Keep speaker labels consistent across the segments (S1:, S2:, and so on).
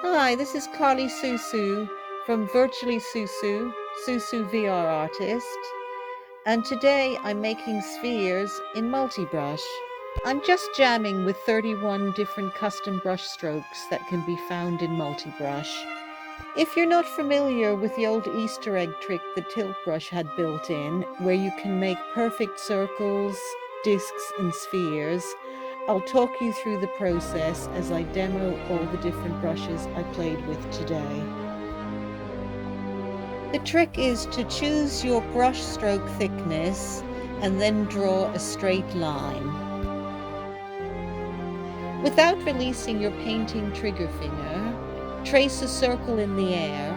S1: Hi, this is Carly Susu from Virtually Susu, Susu VR Artist, and today I'm making spheres in MultiBrush. I'm just jamming with 31 different custom brush strokes that can be found in MultiBrush. If you're not familiar with the old Easter egg trick that TiltBrush had built in, where you can make perfect circles, discs, and spheres, I'll talk you through the process as I demo all the different brushes I played with today. The trick is to choose your brush stroke thickness and then draw a straight line. Without releasing your painting trigger finger, trace a circle in the air,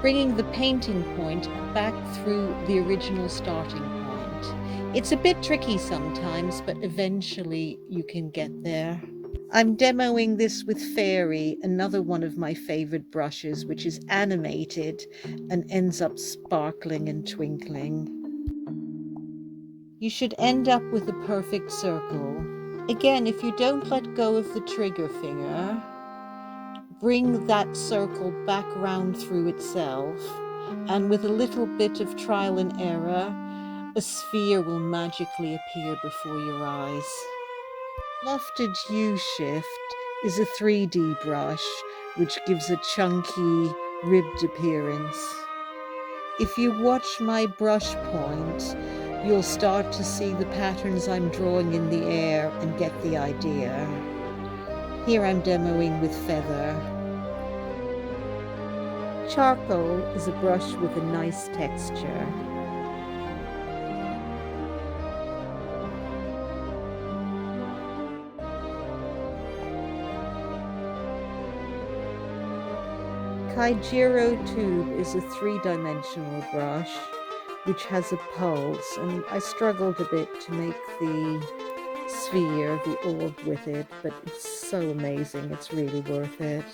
S1: bringing the painting point back through the original starting point. It's a bit tricky sometimes, but eventually you can get there. I'm demoing this with Fairy, another one of my favorite brushes, which is animated and ends up sparkling and twinkling. You should end up with a perfect circle. Again, if you don't let go of the trigger finger, bring that circle back round through itself, and with a little bit of trial and error, a sphere will magically appear before your eyes. Lofted U-shift is a 3D brush which gives a chunky, ribbed appearance. If you watch my brush point, you'll start to see the patterns I'm drawing in the air and get the idea. Here I'm demoing with Feather. Charcoal is a brush with a nice texture. Kaijiro Tube is a 3-dimensional brush which has a pulse, and I struggled a bit to make the sphere, the orb with it, but it's so amazing, it's really worth it.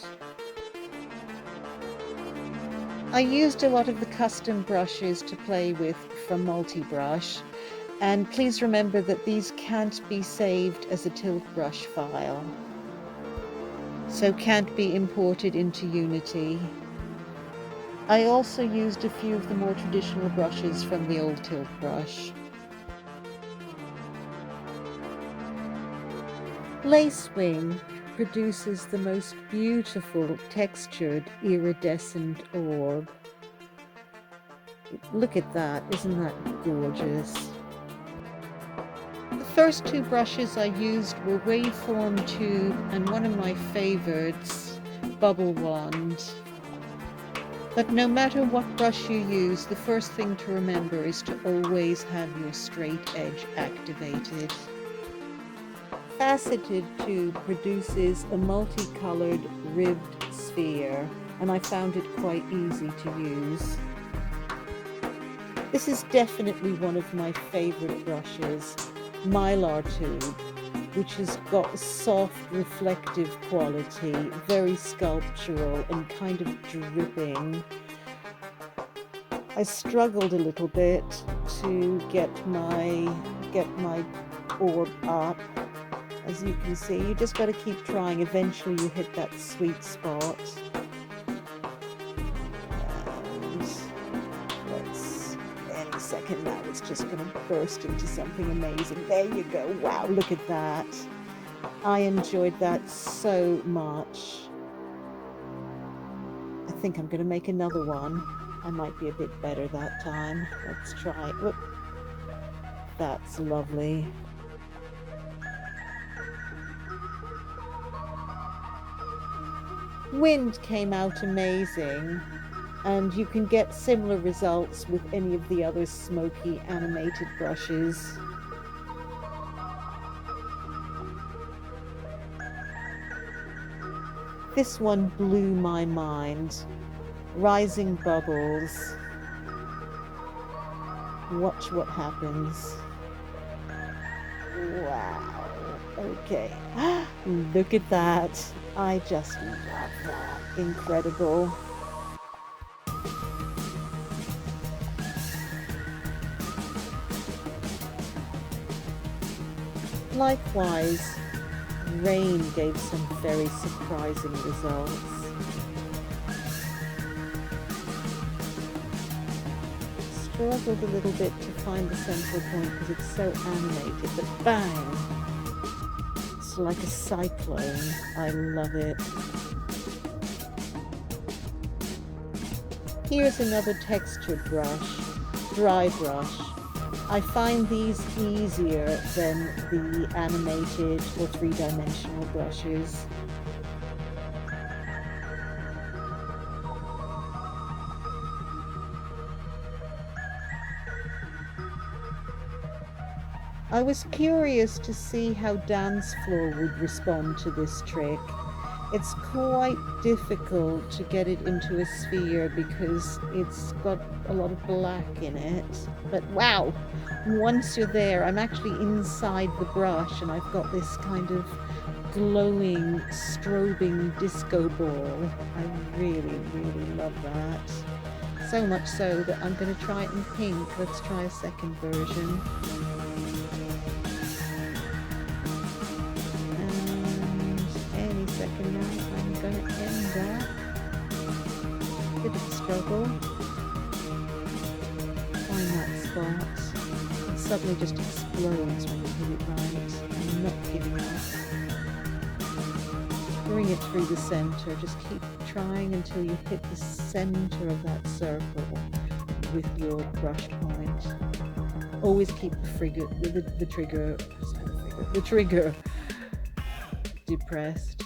S1: I used a lot of the custom brushes to play with from MultiBrush, and please remember that these can't be saved as a TiltBrush file, so can't be imported into Unity. I also used a few of the more traditional brushes from the old TiltBrush. Lacewing produces the most beautiful textured iridescent orb. Look at that, isn't that gorgeous? The first two brushes I used were Waveform Tube and one of my favorites, Bubble Wand. But no matter what brush you use, the first thing to remember is to always have your straight edge activated. Faceted Tube produces a multicolored ribbed sphere, and I found it quite easy to use. This is definitely one of my favorite brushes, Mylar Tube, which has got a soft, reflective quality, very sculptural and kind of dripping. I struggled a little bit to get my orb up. As you can see, you just got to keep trying. Eventually you hit that sweet spot. And any second now it's just going to burst into something amazing. There you go. Wow, look at that. I enjoyed that so much. I think I'm going to make another one. I might be a bit better that time. Let's try it. Whoop. That's lovely. Wind came out amazing, and you can get similar results with any of the other smoky animated brushes. This one blew my mind. Rising Bubbles. Watch what happens. Wow. Okay. Look at that. I just love that. Incredible. Likewise, rain gave some very surprising results. Struggled a little bit to find the central point because it's so animated, but bang! It's like a cyclone. I love it. Here's another textured brush, dry brush. I find these easier than the animated or three-dimensional brushes. I was curious to see how Dance Floor would respond to this trick. It's quite difficult to get it into a sphere because it's got a lot of black in it. But wow, once you're there, I'm actually inside the brush and I've got this kind of glowing, strobing disco ball. I really, really love that. So much so that I'm going to try it in pink. Let's try a second version. Second now, I'm going to end up. Bit of a struggle. Find that spot. It suddenly just explodes when you hit it right. I'm not giving up. Bring it through the center. Just keep trying until you hit the center of that circle with your brush point. Always keep the trigger depressed.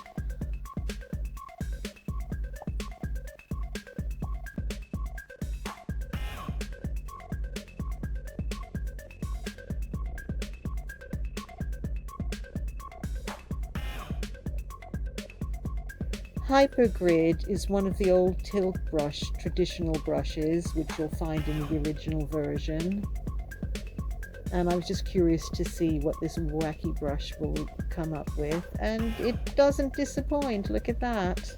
S1: Hypergrid is one of the old TiltBrush traditional brushes, which you'll find in the original version. And I was just curious to see what this wacky brush will come up with. And it doesn't disappoint, look at that.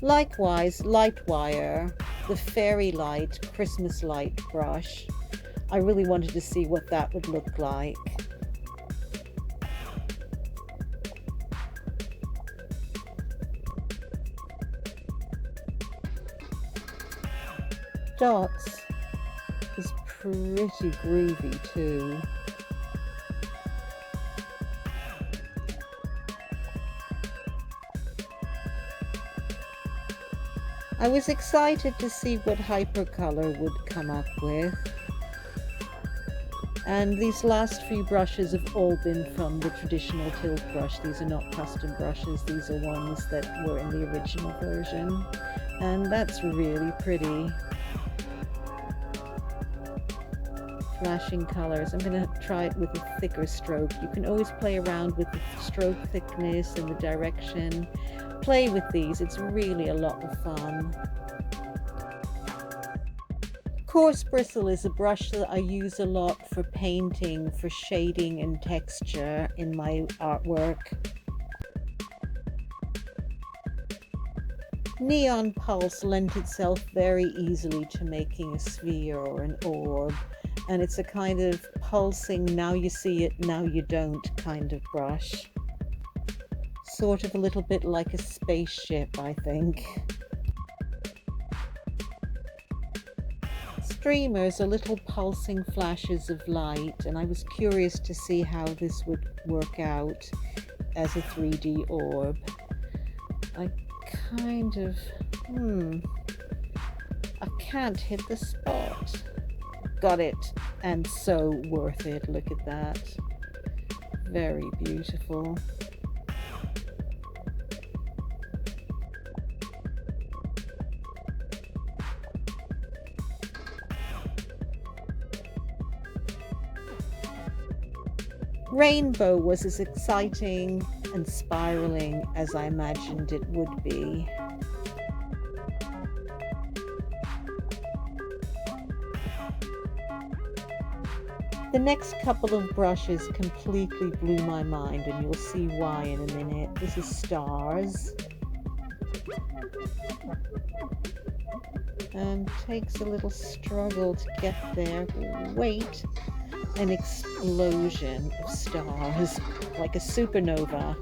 S1: Likewise, Lightwire, the fairy light Christmas light brush. I really wanted to see what that would look like. Dots is pretty groovy too. I was excited to see what Hypercolor would come up with. And these last few brushes have all been from the traditional TiltBrush. These are not custom brushes, these are ones that were in the original version. And that's really pretty. Flashing colors. I'm going to try it with a thicker stroke. You can always play around with the stroke thickness and the direction. Play with these, it's really a lot of fun. Coarse bristle is a brush that I use a lot for painting, for shading and texture in my artwork. Neon Pulse lent itself very easily to making a sphere or an orb. And it's a kind of pulsing, now you see it, now you don't kind of brush. Sort of a little bit like a spaceship, I think. Streamers are little pulsing flashes of light, and I was curious to see how this would work out as a 3D orb. I kind of, I can't hit the spot. Got it, and so worth it. Look at that. Very beautiful. Rainbow was as exciting and spiraling as I imagined it would be. The next couple of brushes completely blew my mind, and you'll see why in a minute. This is Stars. And takes a little struggle to get there. Wait. an explosion of stars, like a supernova.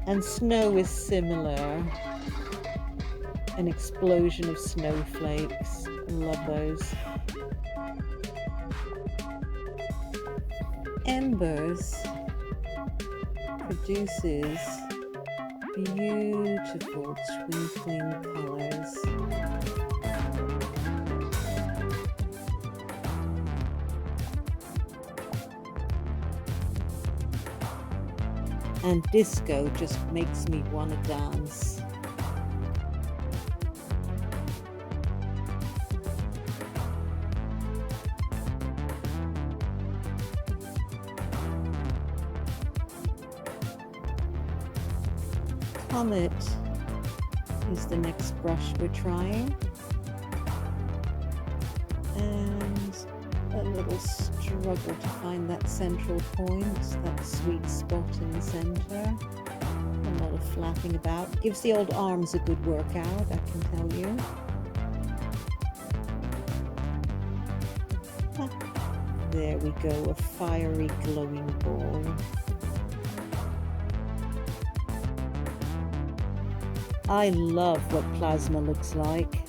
S1: And snow is similar, an explosion of snowflakes. I love those. Embers produces beautiful twinkling colors. And disco just makes me want to dance. Comet is the next brush we're trying. And a little struggle to find that central point, that sweet spot in the center. A lot of flapping about. Gives the old arms a good workout, I can tell you. There we go, a fiery glowing ball. I love what plasma looks like.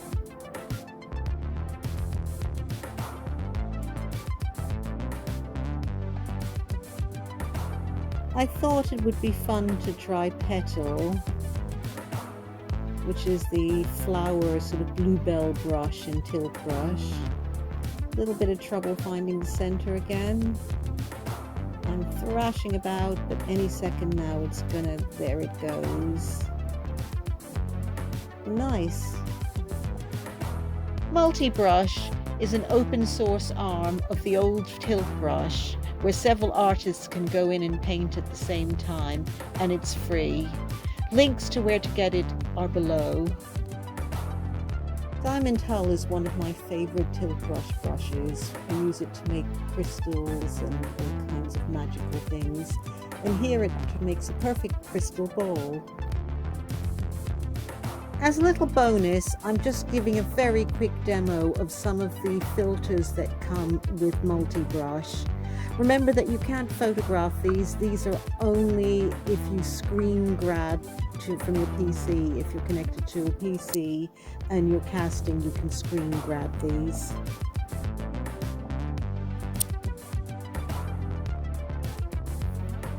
S1: I thought it would be fun to try Petal, which is the flower sort of bluebell brush in TiltBrush. A little bit of trouble finding the center again. I'm thrashing about, but any second now it's gonna, there it goes. Nice. MultiBrush is an open source arm of the old TiltBrush where several artists can go in and paint at the same time, and it's free. Links to where to get it are below. Diamond Hull is one of my favorite TiltBrush brushes. I use it to make crystals and all kinds of magical things. And here it makes a perfect crystal ball. As a little bonus, I'm just giving a very quick demo of some of the filters that come with MultiBrush. Remember that you can't photograph these. These are only if you screen grab from your PC. If you're connected to a PC and you're casting, you can screen grab these.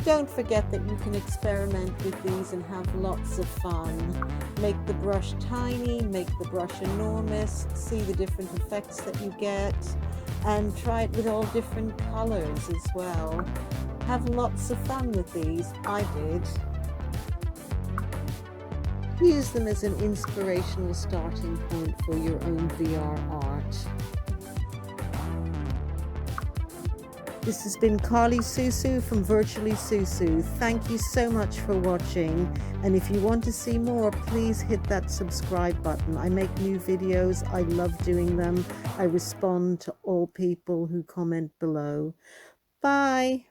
S1: Don't forget that you can experiment with these and have lots of fun. Make the brush tiny, make the brush enormous, see the different effects that you get, and try it with all different colors as well. Have lots of fun with these. I did. Use them as an inspirational starting point for your own VR art. This has been Carly Susu from Virtually Susu. Thank you so much for watching, and if you want to see more, please hit that subscribe button. I make new videos. I love doing them. I respond to all people who comment below. Bye.